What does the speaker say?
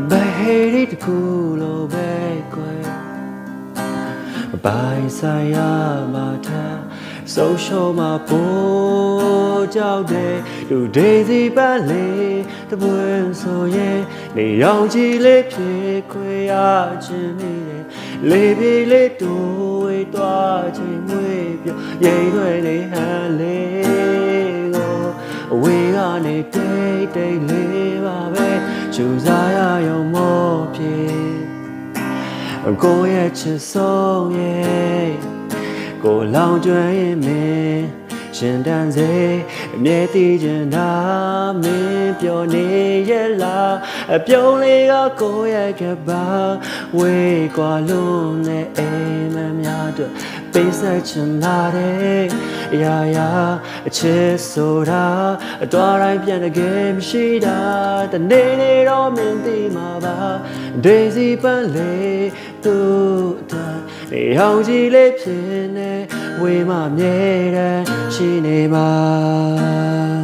Baby the cool oh baby Bye saya mata social ma po chao de du daisy ban le the buen so ye ni yong chi le phie khwe ya chin ni le pi le tu we twa chin mwe pyo ye thwe ni han le go we ga ni dai dai le ba be chu sa ya yong mo phie côရဲ့ချစ်ဆုံးရဲ့ကိုလောင်ကျွမ်းရင်မင်းရှင်တန်စေအမြဲတည်ချင်တာမင်းပြောနေရဲ့လားအပြုံးလေးကကိုရဲ့ကပါဝေးကွာလုံးနဲ့အိမ်မများတို့ပေးဆက်ချင်ပါတယ်အရာရာအချစ်ဆိုတာအတော်တိုင်းပြန်တကယ်မရှိတာတနေ့နေ့တော့မင်းသိမှာပါ Daisy ပန်းလေးသူ့တိုင်းနေအောင်ကြီးလေးဖြစ်နေဝေးမမြဲတမ်းရှိနေမှာ